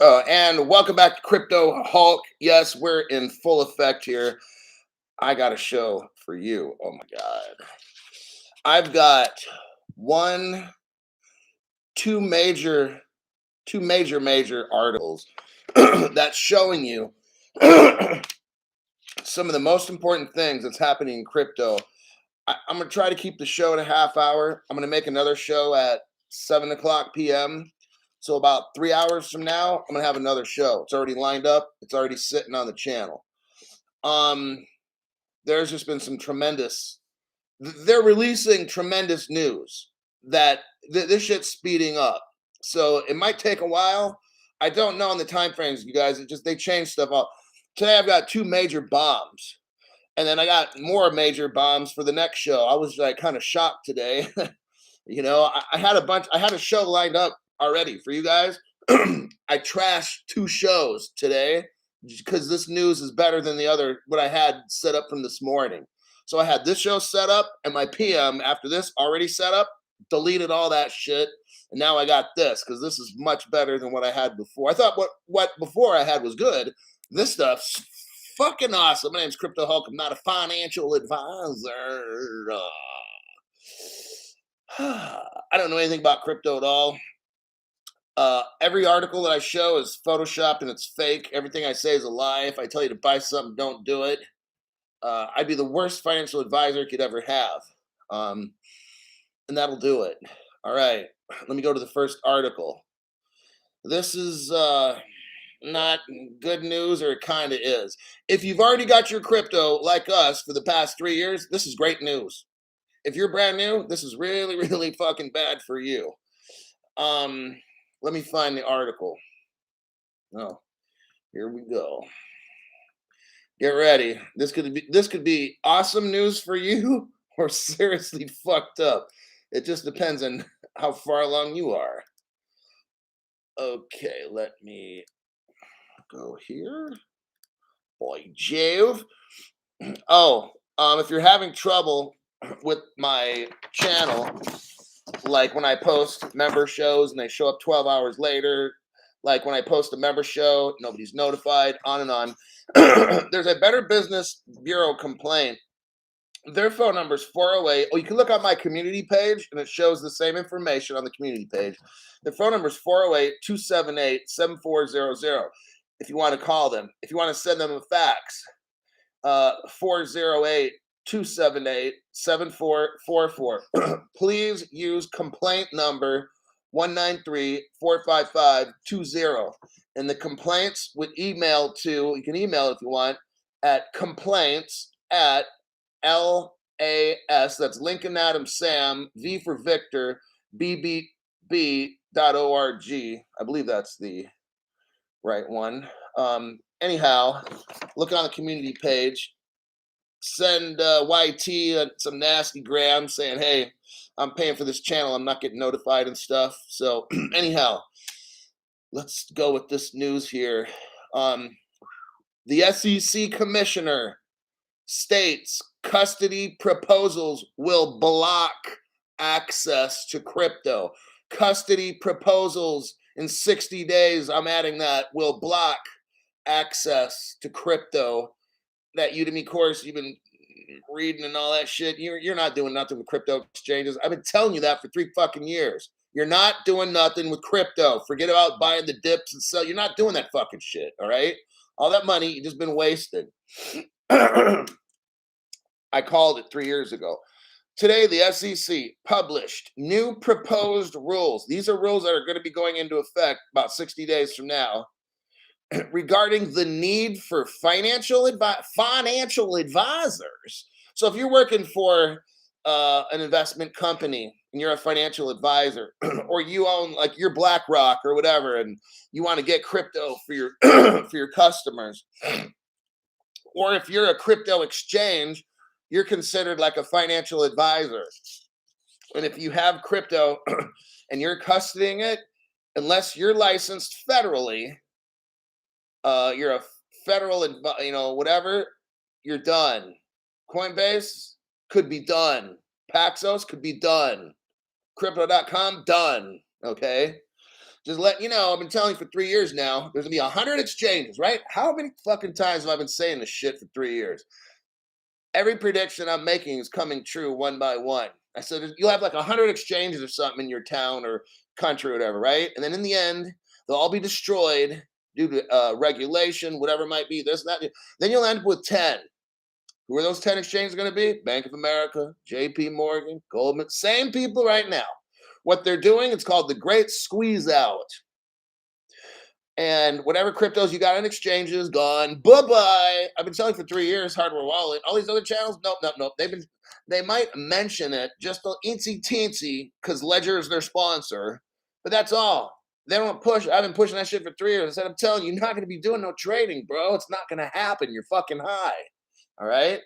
And welcome back to Crypto Hulk. Yes, we're in full effect here. I got a show for you. Oh my God. I've got one, two major, major articles that's showing you some of the most important things that's happening in crypto. I'm going to try to keep the show at a half hour. I'm going to make another show at 7 o'clock p.m. So about 3 hours from now, I'm going to have another show. It's already lined up. It's already sitting on the channel. Um, there's just been some tremendous. They're releasing tremendous news that this shit's speeding up. So it might take a while. I don't know on the time frames, you guys. It just they change stuff up. Today I've got two major bombs, and then I got more major bombs for the next show. I was like kind of shocked today. I had a bunch. I had a show lined up already for you guys. I trashed two shows today because this news is better than the other what I had set up from this morning. So I had this show set up and my PM after this already set up, deleted all that shit, and now I got this because this is much better than what I had before. I thought what before I had was good. This stuff's fucking awesome. My name's Crypto Hulk. I'm not a financial advisor. I don't know anything about crypto at all. Every article that I show is photoshopped and it's fake. Everything I say is a lie. If I tell you to buy something, don't do it. I'd be the worst financial advisor you could ever have. And that'll do it. All right. Let me go to the first article. This is not good news, or it kind of is. If you've already got your crypto like us for the past 3 years, this is great news. If you're brand new, this is really, really fucking bad for you. Let me find the article. Oh, here we go. Get ready. This could be awesome news for you or seriously fucked up. It just depends on how far along you are. Okay, let me go here. Boy, Jove. Oh, if you're having trouble with my channel, like when I post member shows and they show up 12 hours later, like when I post a member show, nobody's notified, on and on. There's a Better Business Bureau complaint. Their phone number is 408. Oh, you can look on my community page and it shows the same information on the community page. Their phone number is 408 278 7400. If you want to call them, if you want to send them a fax, 408 278 7444. Please use complaint number 193-455-20. And the complaints would email to, you can email if you want, at complaints@LAS, that's Lincoln Adam Sam, V for Victor, BBB.org. I believe that's the right one. Anyhow, look on the community page. Send YT some nasty gram saying, hey, I'm paying for this channel. I'm not getting notified and stuff. So anyhow, let's go with this news here. The SEC commissioner states custody proposals will block access to crypto. Custody proposals in 60 days, I'm adding that, will block access to crypto. That Udemy course you've been reading and all that shit, you're not doing nothing with crypto exchanges. I've been telling you that for 3 fucking years. You're not doing nothing with crypto. Forget about buying the dips and sell. You're not doing that fucking shit, all right? All that money you just been wasted. I called it 3 years ago. Today, the SEC published new proposed rules. These are rules that are going to be going into effect about 60 days from now, regarding the need for financial advisors. So if you're working for an investment company and you're a financial advisor, or you own like your BlackRock or whatever, and you want to get crypto for your for your customers, or if you're a crypto exchange, you're considered like a financial advisor. And if you have crypto and you're custodying it, unless you're licensed federally, you're a federal, whatever, you're done. Coinbase could be done. Paxos could be done. Crypto.com, done. Okay. Just let you know, I've been telling you for 3 years now, there's gonna be 100 exchanges, right? How many fucking times have I been saying this shit for 3 years? Every prediction I'm making is coming true one by one. I said you'll have like 100 exchanges or something in your town or country or whatever, right? And then in the end, they'll all be destroyed due to regulation, whatever it might be, this, that. Then you'll end up with 10. Who are those 10 exchanges going to be? Bank of America, JP Morgan, Goldman, same people right now. What they're doing, it's called the Great Squeeze Out. And whatever cryptos you got in exchanges, gone. Bye-bye. I've been telling for 3 years, hardware wallet. All these other channels, nope, nope, nope. They might mention it just a eensy teensy because Ledger is their sponsor, but that's all. They don't push. I've been pushing that shit for 3 years. I said, I'm telling you, you're not going to be doing no trading, bro. It's not going to happen. You're fucking high. All right.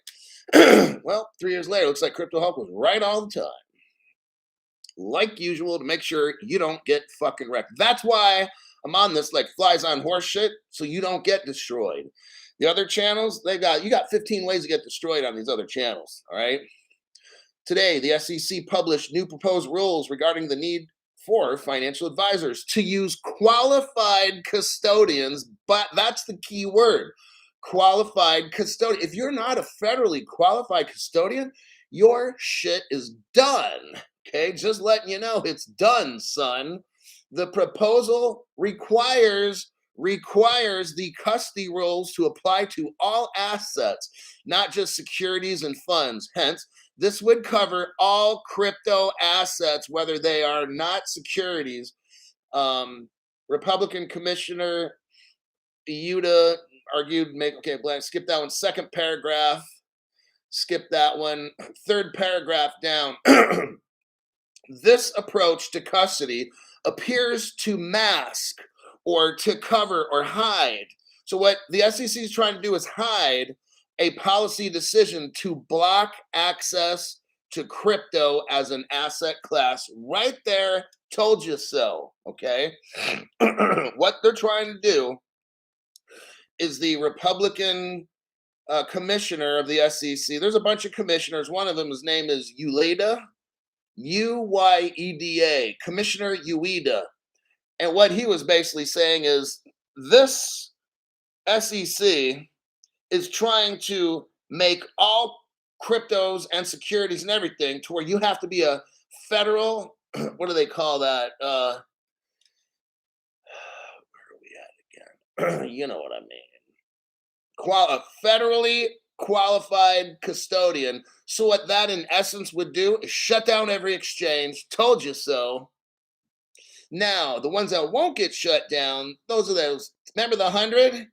Well, 3 years later, looks like Crypto Hulk was right all the time. Like usual, to make sure you don't get fucking wrecked. That's why I'm on this like flies on horse shit, so you don't get destroyed. The other channels, you got 15 ways to get destroyed on these other channels. All right. Today, the SEC published new proposed rules regarding the need for financial advisors to use qualified custodians, but that's the key word. Qualified custodian. If you're not a federally qualified custodian, your shit is done. Okay, just letting you know it's done, son. The proposal requires the custody rules to apply to all assets, not just securities and funds. Hence, this would cover all crypto assets, whether they are not securities. Republican Commissioner Yuta argued, skip that one. Second paragraph, skip that one. Third paragraph down. This approach to custody appears to mask or to cover or hide. So what the SEC is trying to do is hide a policy decision to block access to crypto as an asset class. Right there, told you so. Okay. What they're trying to do is the Republican commissioner of the SEC. There's a bunch of commissioners. One of them, his name is Uyeda, Uyeda, Commissioner Uyeda. And what he was basically saying is this SEC is trying to make all cryptos and securities and everything to where you have to be a federal, what do they call that? Where are we at again? You know what I mean. A federally qualified custodian. So what that in essence would do is shut down every exchange. Told you so. Now, the ones that won't get shut down, those are those. Remember the 100?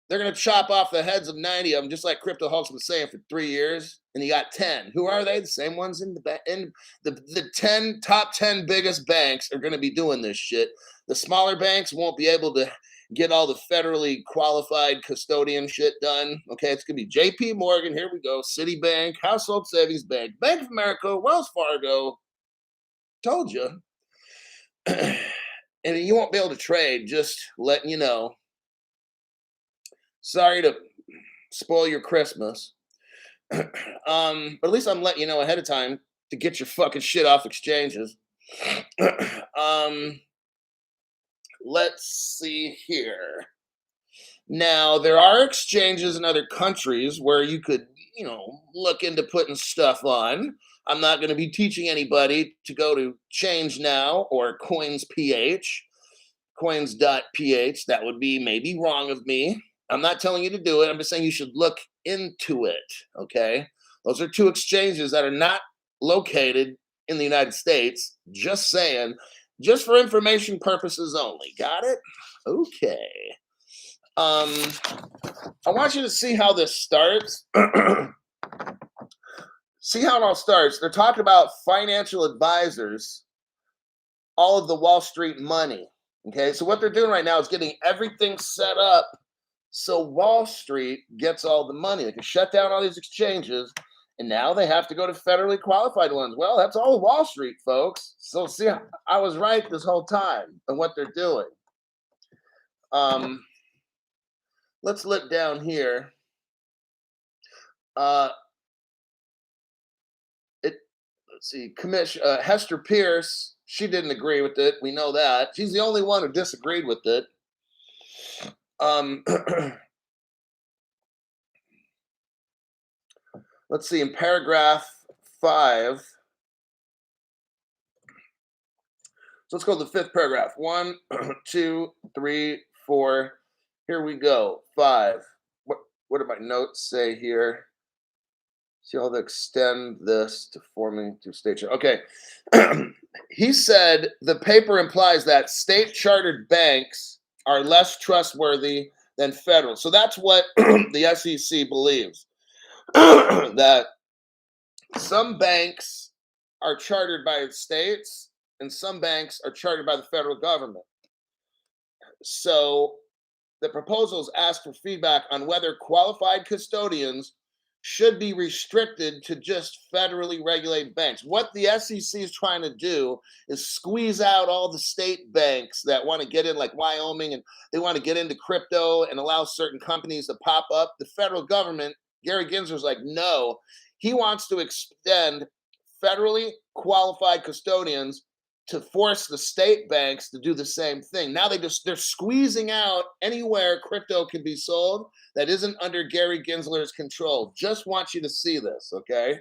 They're going to chop off the heads of 90 of them, just like Crypto Hulk's been saying for 3 years. And you got 10. Who are they? The same ones in the top 10 biggest banks are going to be doing this shit. The smaller banks won't be able to get all the federally qualified custodian shit done. Okay, it's going to be JP Morgan. Here we go. Citibank, Household Savings Bank, Bank of America, Wells Fargo. Told you. And you won't be able to trade, just letting you know. Sorry to spoil your Christmas. But at least I'm letting you know ahead of time to get your fucking shit off exchanges. Let's see here. Now, there are exchanges in other countries where you could, look into putting stuff on. I'm not going to be teaching anybody to go to Change Now or Coins.ph. That would be maybe wrong of me. I'm not telling you to do it. I'm just saying you should look into it, okay? Those are two exchanges that are not located in the United States. Just saying, just for information purposes only. Got it? Okay. I want you to see how this starts. See how it all starts. They're talking about financial advisors, all of the Wall Street money. Okay, so what they're doing right now is getting everything set up so Wall Street gets all the money. They can shut down all these exchanges, and now they have to go to federally qualified ones. Well, that's all Wall Street, folks. So see, I was right this whole time on what they're doing. Let's look down here. Let's see, Hester Pierce. She didn't agree with it. We know that. She's the only one who disagreed with it. Um, let's see, in paragraph 5. So let's go to the 5th paragraph. 1, 2, 3, 4. Here we go. 5. What do my notes say here? See how they extend this to forming to state. Okay. He said the paper implies that state chartered banks are less trustworthy than federal. So that's what the SEC believes. That some banks are chartered by the states and some banks are chartered by the federal government. So the proposals ask for feedback on whether qualified custodians should be restricted to just federally regulated banks. What the SEC is trying to do is squeeze out all the state banks that want to get in, like Wyoming, and they want to get into crypto and allow certain companies to pop up. The federal government, Gary Gensler's like, no, he wants to extend federally qualified custodians to force the state banks to do the same thing. Now they're squeezing out anywhere crypto can be sold that isn't under Gary Gensler's control. Just want you to see this, okay?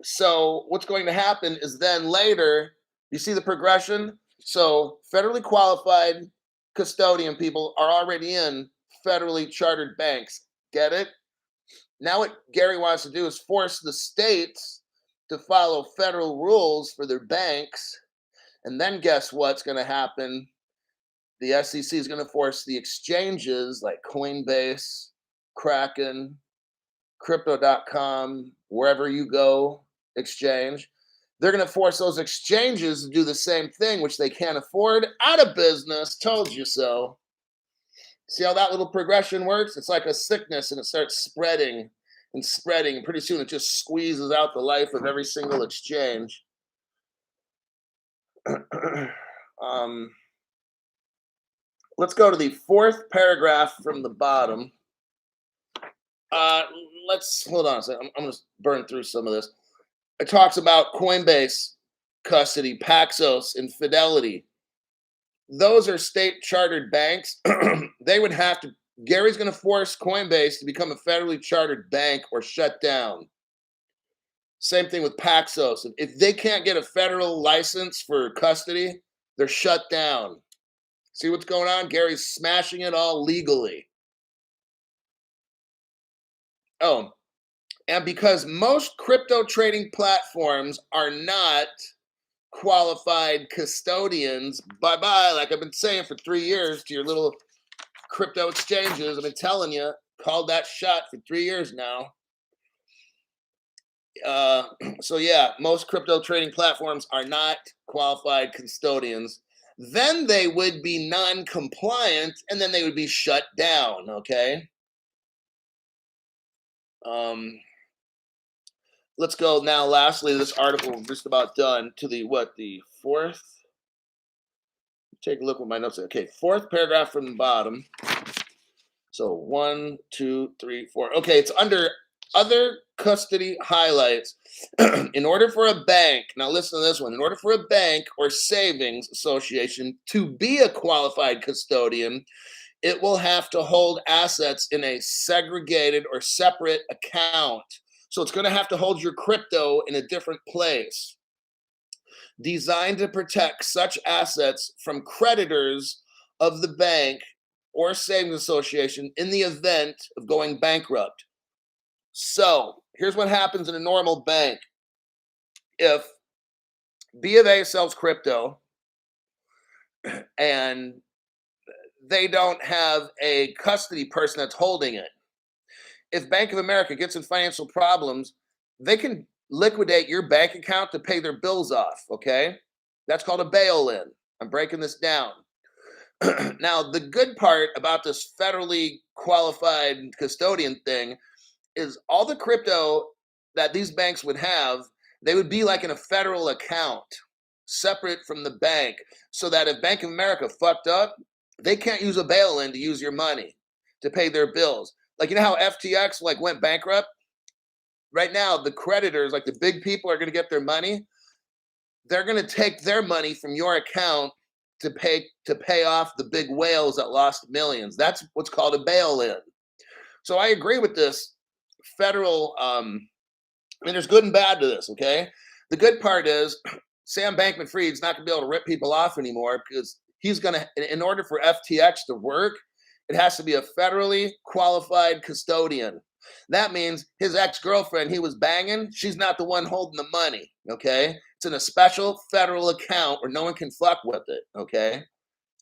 So what's going to happen is then later, you see the progression? So federally qualified custodian people are already in federally chartered banks. Get it? Now what Gary wants to do is force the states to follow federal rules for their banks. And then guess what's going to happen? The SEC is going to force the exchanges like Coinbase, Kraken, Crypto.com, wherever you go, exchange. They're going to force those exchanges to do the same thing, which they can't afford. Out of business. Told you so. See how that little progression works? It's like a sickness and it starts spreading and spreading. Pretty soon it just squeezes out the life of every single exchange. Let's go to the 4th paragraph from the bottom. Let's hold on a second. I'm going to burn through some of this. It talks about Coinbase custody, Paxos, and Fidelity. Those are state chartered banks. They would have to, Gary's going to force Coinbase to become a federally chartered bank or shut down. Same thing with Paxos. If they can't get a federal license for custody, they're shut down. See what's going on? Gary's smashing it all legally. Oh, and because most crypto trading platforms are not qualified custodians, bye-bye, like I've been saying for 3 years to your little crypto exchanges, I've been telling you, called that shot for 3 years now. So yeah, most crypto trading platforms are not qualified custodians. Then they would be non-compliant and then they would be shut down, okay? Let's go now, lastly, this article, we're just about done, to the 4th? Take a look at my notes. Okay, 4th paragraph from the bottom. So 1, 2, 3, 4. Okay, it's under other custody highlights. In order for a bank, now listen to this one, in order for a bank or savings association to be a qualified custodian, it will have to hold assets in a segregated or separate account. So it's going to have to hold your crypto in a different place, designed to protect such assets from creditors of the bank or savings association in the event of going bankrupt. So here's what happens in a normal bank. If B of A sells crypto and they don't have a custody person that's holding it, if Bank of America gets in financial problems, they can liquidate your bank account to pay their bills off, okay? That's called a bail-in. I'm breaking this down. Now, the good part about this federally qualified custodian thing is all the crypto that these banks would have, they would be like in a federal account, separate from the bank, so that if Bank of America fucked up, they can't use a bail-in to use your money to pay their bills. Like, you know how FTX like went bankrupt? right now, the creditors, like the big people, are going to get their money. They're going to take their money from your account to pay off the big whales that lost millions. That's what's called a bail-in. So I agree with this federal. I mean, there's good and bad to this. Okay, the good part is Sam Bankman-Fried's not going to be able to rip people off anymore because he's going to, in order for FTX to work, it has to be a federally qualified custodian. That means his ex-girlfriend he was banging, she's not the one holding the money. Okay, it's in a special federal account where no one can fuck with it. Okay,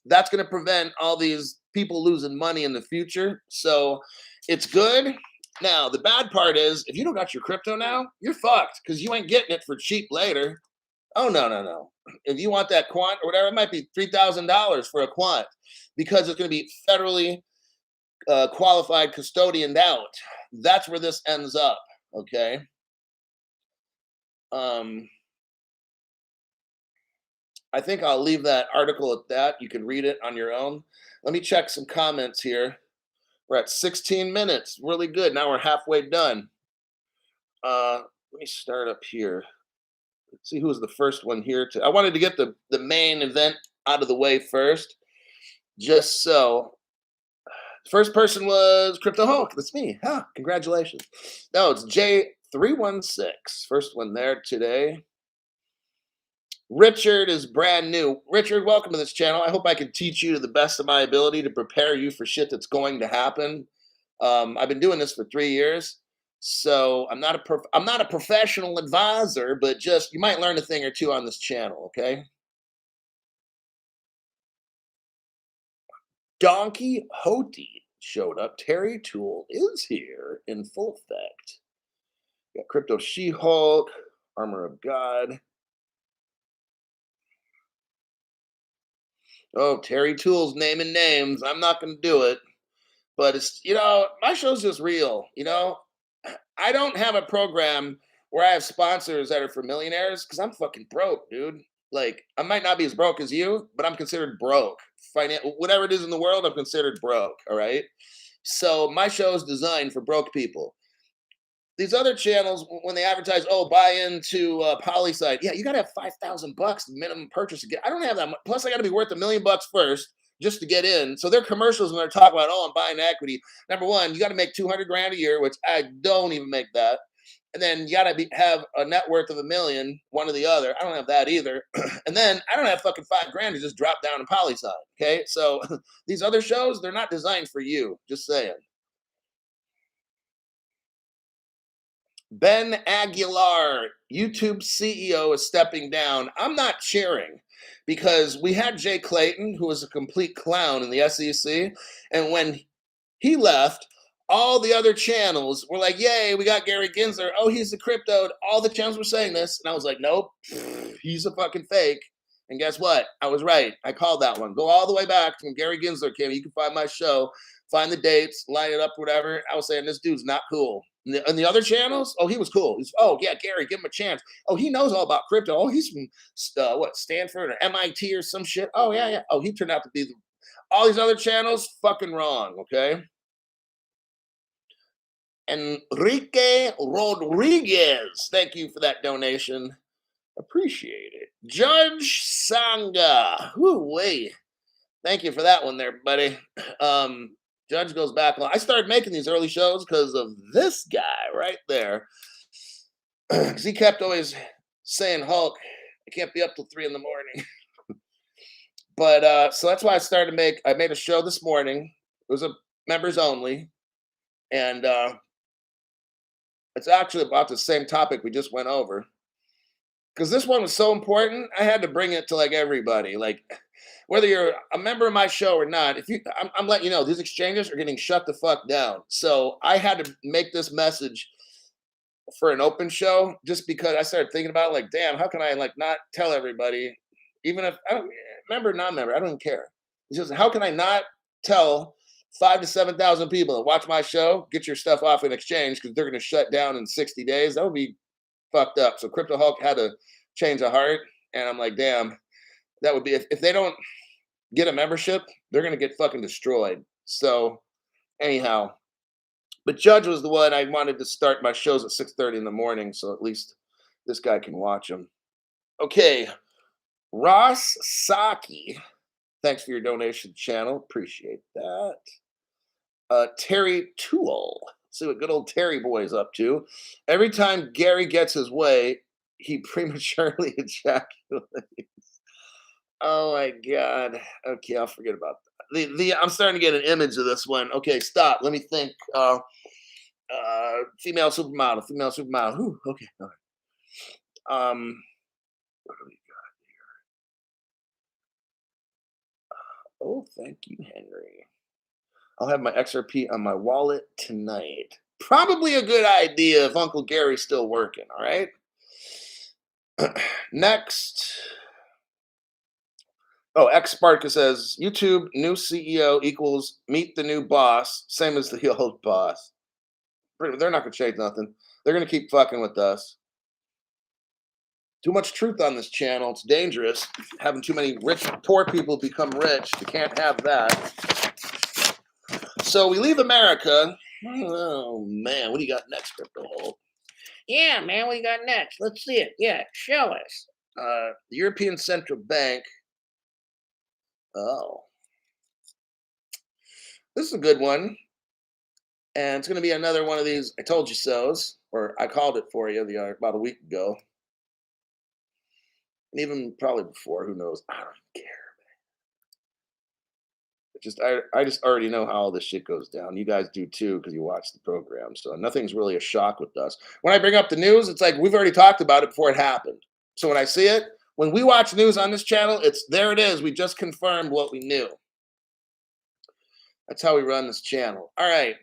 that's going to prevent all these people losing money in the future. So it's good. Now, the bad part is if you don't got your crypto now, you're fucked because you ain't getting it for cheap later. Oh, no, no, no. If you want that quant or whatever, it might be $3,000 for a quant because it's going to be federally qualified custodianed out. That's where this ends up. Okay. Um, I think I'll leave that article at that. You can read it on your own. Let me check some comments here. We're at 16 minutes. Really good. Now we're halfway done. Let me start up here. Let's see who was the first one here. I wanted to get the main event out of the way first. Just so. First person was Crypto Hulk. That's me. Huh, congratulations. No, it's J316. First one there today. Richard is brand new. Richard, welcome to this channel. I hope I can teach you to the best of my ability to prepare you for shit that's going to happen. I've been doing this for 3 years, so I'm not a professional advisor, but just you might learn a thing or two on this channel. Okay. Donkey Hoti showed up. Terry Tool is here in full effect. Got Crypto She-Hulk, Armor of God. Oh, Terry Tool's naming names. I'm not going to do it. But it's, my show's just real. I don't have a program where I have sponsors that are for millionaires because I'm fucking broke, dude. Like, I might not be as broke as you, but I'm considered broke. Whatever it is in the world, I'm considered broke. All right. So my show is designed for broke people. These other channels, when they advertise, oh, buy into Polysite, yeah, you got to have $5,000 minimum purchase to get. I don't have that much. Plus, I got to be worth $1 million first just to get in. So their commercials when they're talking about, oh, I'm buying equity. Number one, you got to make 200 grand a year, which I don't even make that. And then you got to have a net worth of $1 million, one or the other. I don't have that either. And then I don't have fucking $5 grand to just drop down in Polysite. Okay, so these other shows, they're not designed for you. Just saying. Ben Aguilar, YouTube CEO, is stepping down. I'm not cheering because we had Jay Clayton, who was a complete clown in the SEC. And when he left, all the other channels were like, yay, we got Gary Gensler. Oh, he's the crypto. All the channels were saying this. And I was like, nope, he's a fucking fake. And guess what? I was right. I called that one. Go all the way back from Gary Gensler came. You can find my show, find the dates, line it up, whatever. I was saying this dude's not cool. And the other channels, oh, he was cool. Oh, yeah, Gary, give him a chance. Oh, he knows all about crypto. Oh, he's from Stanford or MIT or some shit. Oh, yeah, yeah. Oh, he turned out to be all these other channels, fucking wrong, okay? Enrique Rodriguez, thank you for that donation. Appreciate it. Judge Sangha, whoo-wee. Thank you for that one there, buddy. Judge goes back. I started making these early shows because of this guy right there. Because he kept always saying, Hulk, I can't be up till 3 a.m. But so that's why I made a show this morning. It was a members only. And it's actually about the same topic we just went over. Because this one was so important, I had to bring it to like everybody. Like, whether you're a member of my show or not, I'm letting you know these exchanges are getting shut the fuck down. So I had to make this message for an open show just because I started thinking about it, like, damn, how can I like not tell everybody, even if I don't member, non-member, I don't even care. It's just how can I not tell 5,000 to 7,000 people that watch my show, get your stuff off in exchange because they're going to shut down in 60 days. That would be fucked up. So Crypto Hulk had to change a heart, and I'm like, damn, that would be if they don't get a membership, they're gonna get fucking destroyed. So anyhow, But Judge was the one I wanted to start my shows at 6:30 in the morning, so at least this guy can watch them. Okay, Ross Saki. Thanks for your donation to the channel. Appreciate that. Terry Toole. See what good old Terry boy is up to. Every time Gary gets his way, he prematurely ejaculates. Oh my god. Okay, I'll forget about that. I'm starting to get an image of this one. Okay, stop. Let me think. Female supermodel. Female supermodel. Whew, okay. All right. What do we got here? Oh, thank you, Henry. I'll have my XRP on my wallet tonight. Probably a good idea if Uncle Gary's still working, all right? Next. Oh, X Sparka says YouTube new CEO equals meet the new boss, same as the old boss. They're not going to change nothing. They're going to keep fucking with us. Too much truth on this channel. It's dangerous. Having too many poor people become rich. You can't have that. So we leave America. Oh man, what do you got next, Crypto Hole? Yeah, man, what do you got next? Let's see it. Yeah, show us. The European Central Bank. Oh, this is a good one, and it's going to be another one of these "I told you so"s, or I called it for you about a week ago, and even probably before. Who knows? I don't care. I just already know how all this shit goes down. You guys do too because you watch the program. So nothing's really a shock with us. When I bring up the news, it's like we've already talked about it before it happened. So when I see it, when we watch news on this channel, it's there it is. We just confirmed what we knew. That's how we run this channel. All right.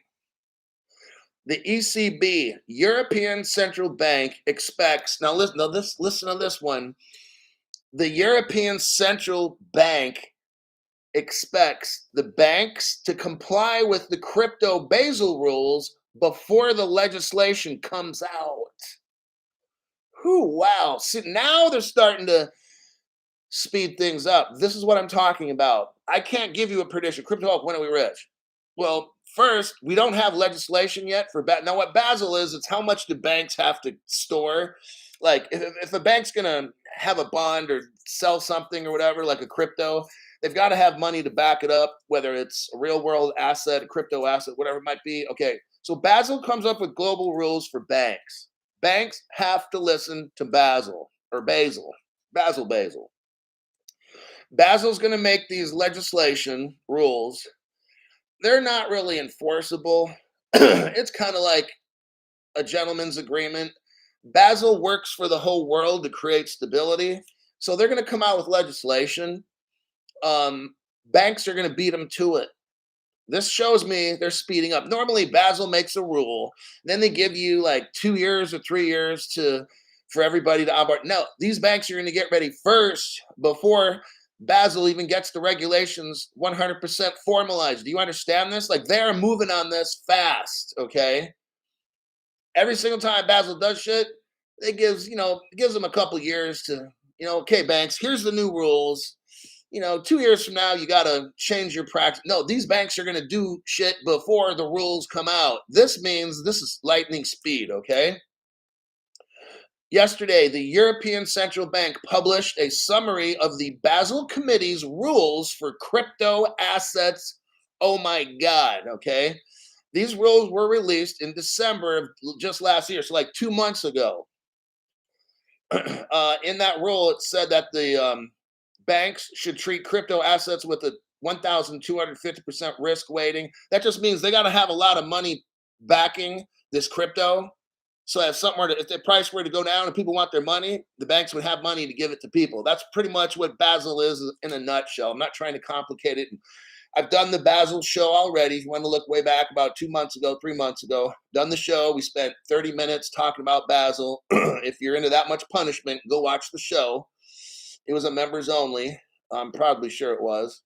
The ECB, European Central Bank, expects listen to this one. The European Central Bank expects the banks to comply with the crypto Basel rules before the legislation comes out. Wow. See, now they're starting to speed things up. This is what I'm talking about. I can't give you a prediction. Crypto Hulk, when are we rich? Well, first, we don't have legislation yet for now. What Basel is, it's how much do banks have to store. Like if a bank's gonna have a bond or sell something or whatever, like a crypto, they've got to have money to back it up, whether it's a real world asset, a crypto asset, whatever it might be. Okay, so Basel comes up with global rules for banks. Banks have to listen to Basel or Basel. Basel's going to make these legislation rules. They're not really enforceable. It's kind of like a gentleman's agreement. Basel works for the whole world to create stability. So they're going to come out with legislation. Banks are going to beat them to it. This shows me they're speeding up. Normally, Basel makes a rule, then they give you like 2 years or 3 years for everybody to onboard. No, these banks are going to get ready first before Basel even gets the regulations 100% formalized. Do you understand this? Like they are moving on this fast. Okay. Every single time Basel does shit, it gives them a couple years to okay, banks, here's the new rules. 2 years from now, you got to change your practice. No, these banks are going to do shit before the rules come out. This means this is lightning speed, okay? Yesterday, the European Central Bank published a summary of the Basel Committee's rules for crypto assets. Oh my God, okay? These rules were released in December of just last year, so like 2 months ago. In that rule, it said that the banks should treat crypto assets with a 1,250% risk weighting. That just means they got to have a lot of money backing this crypto. So if the price were to go down and people want their money, the banks would have money to give it to people. That's pretty much what Basel is in a nutshell. I'm not trying to complicate it. I've done the Basel show already. If you want to look way back about 2 months ago, 3 months ago, done the show. We spent 30 minutes talking about Basel. If you're into that much punishment, go watch the show. It was a members only. I'm probably sure it was.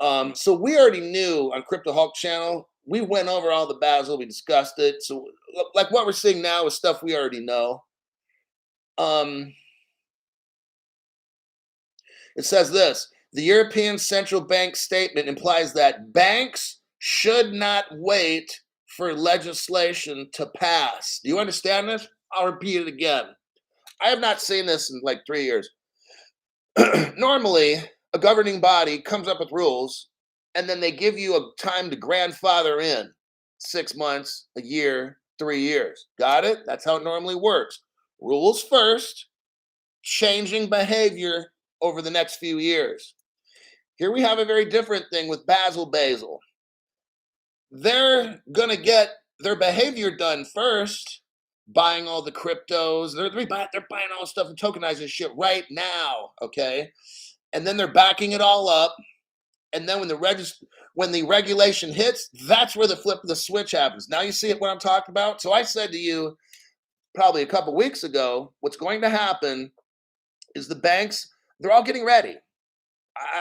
So we already knew on Crypto Hulk channel, we went over all the Basel, we discussed it. So like what we're seeing now is stuff we already know. It says this: the European Central Bank statement implies that banks should not wait for legislation to pass. Do you understand this? I'll repeat it again. I have not seen this in like 3 years. Normally, a governing body comes up with rules and then they give you a time to grandfather in 6 months, a year, 3 years. Got it? That's how it normally works. Rules first, changing behavior over the next few years. Here we have a very different thing with Basel. They're going to get their behavior done first, buying all the cryptos. They're buying all the stuff and tokenizing shit right now, okay? And then they're backing it all up. And then when the regulation hits, that's where the flip of the switch happens. Now you see it, what I'm talking about? So I said to you probably a couple weeks ago, what's going to happen is the banks, they're all getting ready.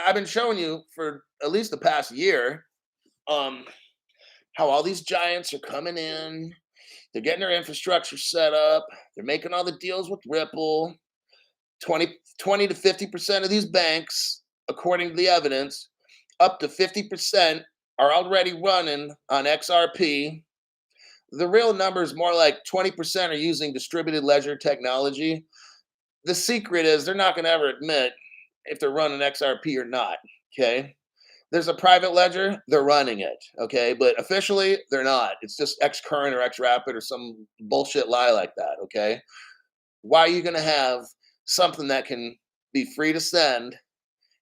I've been showing you for at least the past year how all these giants are coming in. They're getting their infrastructure set up. They're making all the deals with Ripple. 20 to 50% of these banks, according to the evidence, up to 50% are already running on XRP. The real number is more like 20% are using distributed ledger technology. The secret is they're not going to ever admit if they're running XRP or not, okay? There's a private ledger, they're running it, okay? But officially, they're not. It's just XCurrent or XRapid or some bullshit lie like that, okay? Why are you going to have something that can be free to send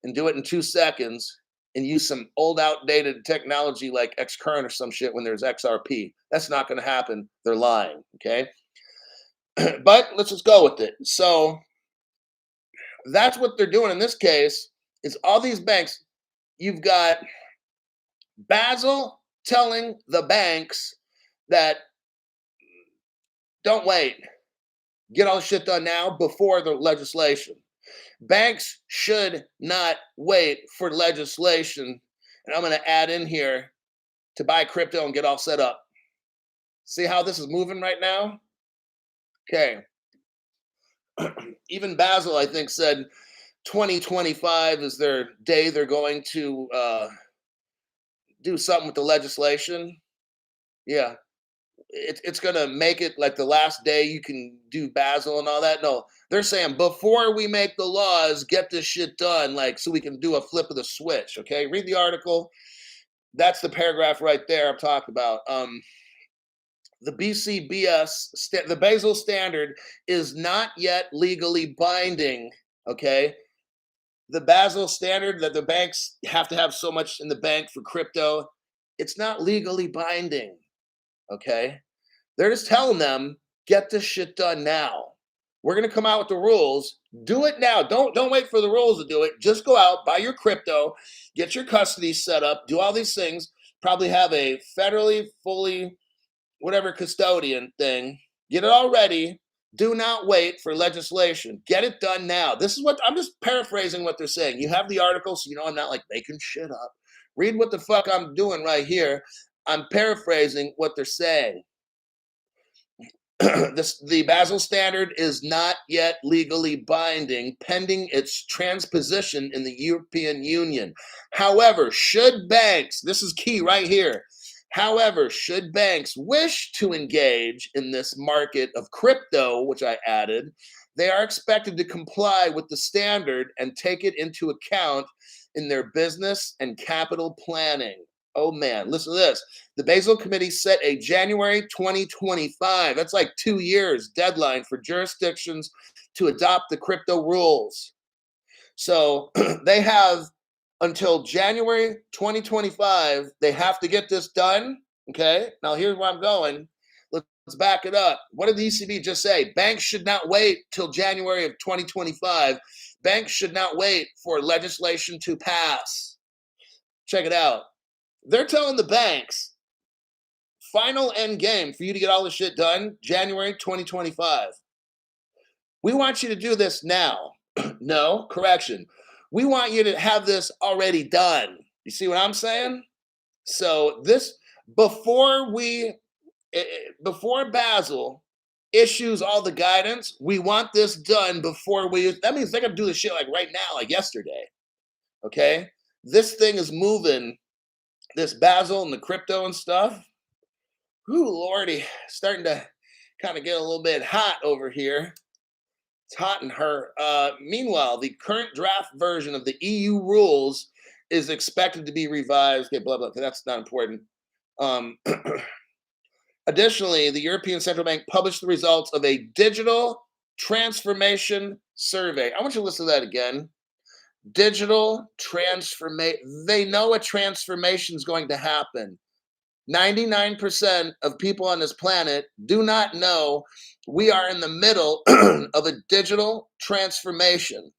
and do it in 2 seconds and use some old outdated technology like XCurrent or some shit when there's XRP? That's not going to happen. They're lying, okay? But let's just go with it. So that's what they're doing in this case is all these banks, you've got Basel telling the banks that don't wait, get all the shit done now before the legislation. Banks should not wait for legislation. And I'm going to add in here to buy crypto and get all set up. See how this is moving right now? Okay. Even Basel, I think, said 2025 is their day they're going to do something with the legislation. Yeah. It's going to make it like the last day you can do Basel and all that. No, they're saying before we make the laws, get this shit done, like so we can do a flip of the switch. Okay, read the article. That's the paragraph right there I'm talking about. The BCBS, the Basel standard is not yet legally binding. Okay, the Basel standard that the banks have to have so much in the bank for crypto, it's not legally binding. Okay, they're just telling them, get this shit done now. We're going to come out with the rules. Do it now. Don't wait for the rules to do it. Just go out, buy your crypto, get your custody set up, do all these things, probably have a federally fully whatever custodian thing, get it all ready. Do not wait for legislation. Get it done now. This is what I'm just paraphrasing what they're saying. You have the article, so you know I'm not like making shit up. Read what the fuck I'm doing right here. I'm paraphrasing what they're saying. The Basel standard is not yet legally binding, pending its transposition in the European Union. However, should banks, this is key right here, however, should banks wish to engage in this market of crypto, which I added, they are expected to comply with the standard and take it into account in their business and capital planning. Oh man, listen to this. The Basel Committee set a January 2025, that's like 2 years, deadline for jurisdictions to adopt the crypto rules. So they have until January 2025, they have to get this done. Okay, now here's where I'm going. Let's back it up. What did the ECB just say? Banks should not wait till January of 2025. Banks should not wait for legislation to pass. Check it out. They're telling the banks, final end game for you to get all this shit done, January 2025. We want you to do this now. No, correction. We want you to have this already done. You see what I'm saying? So this, before Basel issues all the guidance, we want this done before that means they're going to do this shit like right now, like yesterday. Okay? This thing is moving. This Basel and the crypto and stuff, Ooh, lordy, starting to kind of get a little bit hot over here. It's hot in her. Meanwhile, the current draft version of the EU rules is expected to be revised. Okay, blah blah. Okay, that's not important. Um, Additionally, the European Central Bank published the results of a digital transformation survey. I want you to listen to that again. Digital transformation. They know a transformation is going to happen. 99% of people on this planet do not know we are in the middle of a digital transformation.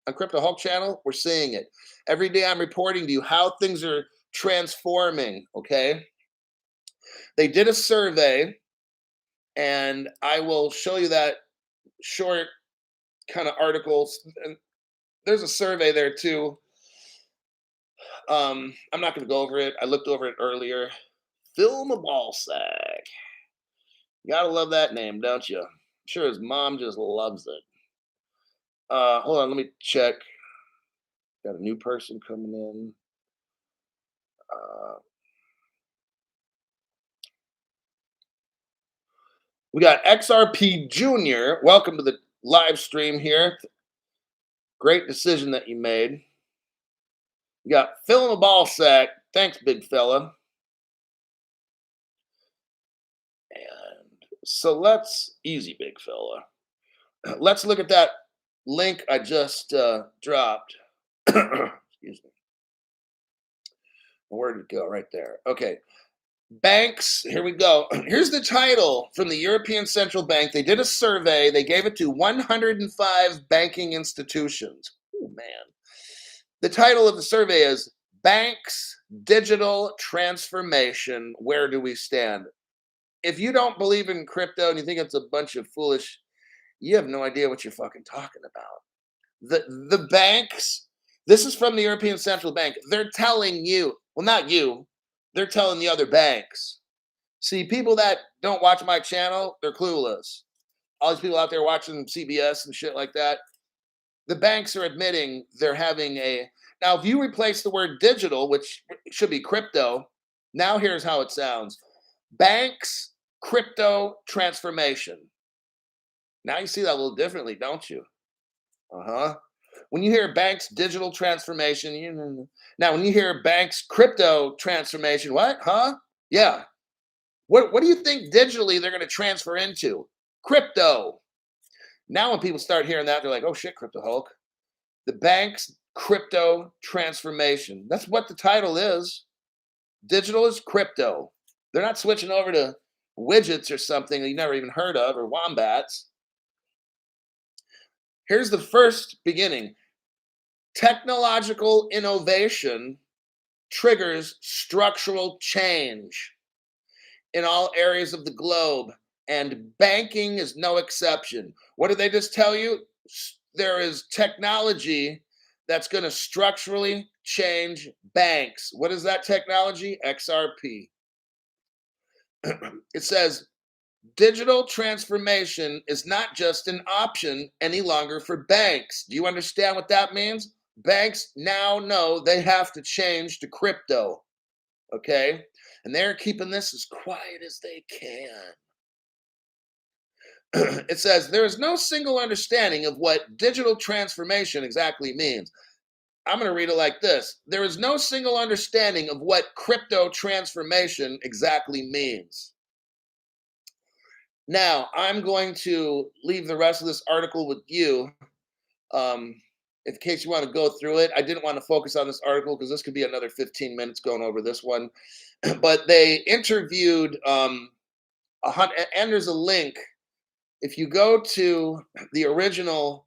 On Crypto Hulk channel, we're seeing it. Every day I'm reporting to you how things are transforming, okay? They did a survey, and I will show you that short kind of articles. And there's a survey there too. I'm not going to go over it. I looked over it earlier. Phil Mabalsack. You gotta love that name, don't you? I'm sure his mom just loves it. Hold on, let me check. Got a new person coming in. Uh, we got XRP Junior. Welcome to the live stream here. Great decision that you made. We got Phil in the ball sack. Thanks, big fella. And so easy, big fella. Let's look at that link I just dropped. Excuse me. Where did it go? Right there. Okay. Banks, here we go. Here's the title from the European Central Bank. They did a survey. They gave it to 105 banking institutions. Oh, man. The title of the survey is Banks Digital Transformation. Where do we stand? If you don't believe in crypto and you think it's a bunch of foolish, you have no idea what you're fucking talking about. The banks, this is from the European Central Bank. They're telling you, well, not you, they're telling the other banks. See, people that don't watch my channel, they're clueless. All these people out there watching CBS and shit like that, the banks are admitting they're having a. Now, if you replace the word digital, which should be crypto, now here's how it sounds. Banks, crypto transformation. Now you see that a little differently, don't you? Uh-huh. When you hear banks digital transformation, now when you hear banks crypto transformation, what? Huh? Yeah. What do you think digitally they're going to transfer into? Crypto. Now when people start hearing that, they're like, oh shit, Crypto Hulk. The bank's crypto transformation. That's what the title is. Digital is crypto. They're not switching over to widgets or something that you never even heard of, or wombats. Here's the first beginning. Technological innovation triggers structural change in all areas of the globe, and banking is no exception. What did they just tell you? There is technology that's going to structurally change banks. What is that technology? XRP. It says digital transformation is not just an option any longer for banks. Do you understand what that means? Banks now know they have to change to crypto. Okay? And they're keeping this as quiet as they can. It says there is no single understanding of what digital transformation exactly means. I'm going to read it like this. There is no single understanding of what crypto transformation exactly means. Now, I'm going to leave the rest of this article with you. In case you want to go through it, I didn't want to focus on this article because this could be another 15 minutes going over this one. But they interviewed, and there's a link. If you go to the original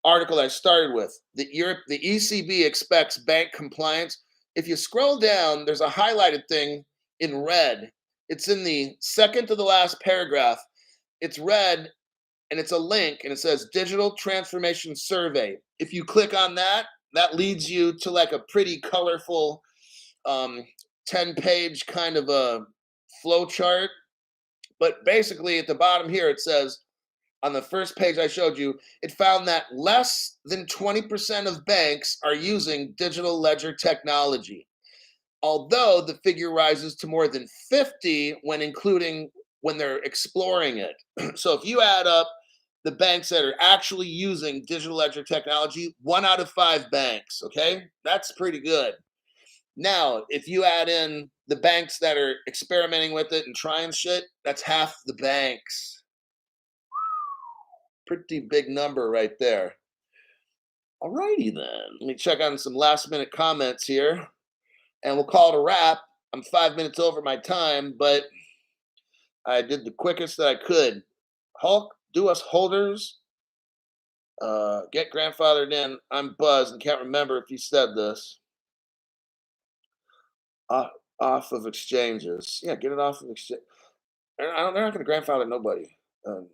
article I started with, the ECB expects bank compliance. If you scroll down, there's a highlighted thing in red. It's in the second to the last paragraph. It's red, and it's a link, and it says Digital Transformation Survey. If you click on that, that leads you to like a pretty colorful 10-page kind of a flow chart. But basically, at the bottom here, it says, on the first page I showed you, it found that less than 20% of banks are using digital ledger technology. although the figure rises to more than 50 when including when they're exploring it. So if you add up the banks that are actually using digital ledger technology, 1 out of 5 banks, okay? That's pretty good. Now, if you add in the banks that are experimenting with it and trying shit, that's half the banks. Pretty big number right there. Alrighty then. Let me check on some last minute comments here and we'll call it a wrap. I'm 5 minutes over my time, but I did the quickest that I could. Hulk, do us holders. Get grandfathered in. I'm buzzed and can't remember if you said this. Uh, Off of exchanges. Yeah, get it off of exchange. They're not going to grandfather nobody. Um,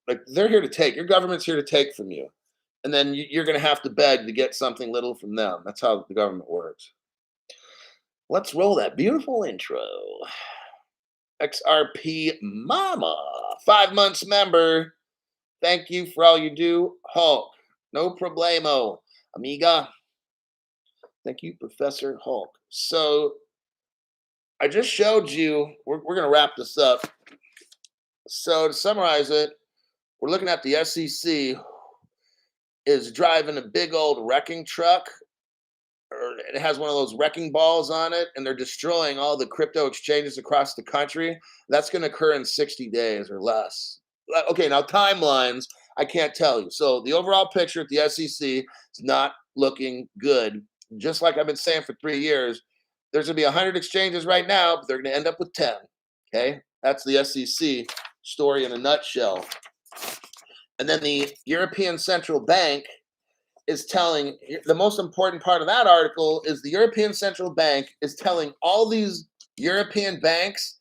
like they're here to take. Your government's here to take from you, and then you're going to have to beg to get something little from them. That's how the government works. Let's roll that beautiful intro. XRP Mama, 5 months member. Thank you for all you do, Hulk. No problemo, amiga. Thank you, Professor Hulk. So I just showed you, we're going to wrap this up. So to summarize it, we're looking at the SEC is driving a big old wrecking truck, or it has one of those wrecking balls on it, and they're destroying all the crypto exchanges across the country. That's going to occur in 60 days or less. Okay, now timelines, I can't tell you. So the overall picture at the SEC is not looking good. Just like I've been saying for 3 years, there's going to be 100 exchanges right now, but they're going to end up with 10. Okay, that's the SEC story in a nutshell. And then the European Central Bank is telling, the most important part of that article is the European Central Bank is telling all these European banks,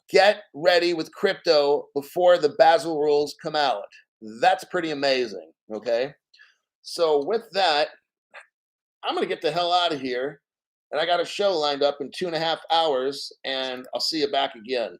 get ready with crypto before the Basel rules come out. That's pretty amazing, okay? So with that, I'm going to get the hell out of here. And I got a show lined up in 2.5 hours, and I'll see you back again.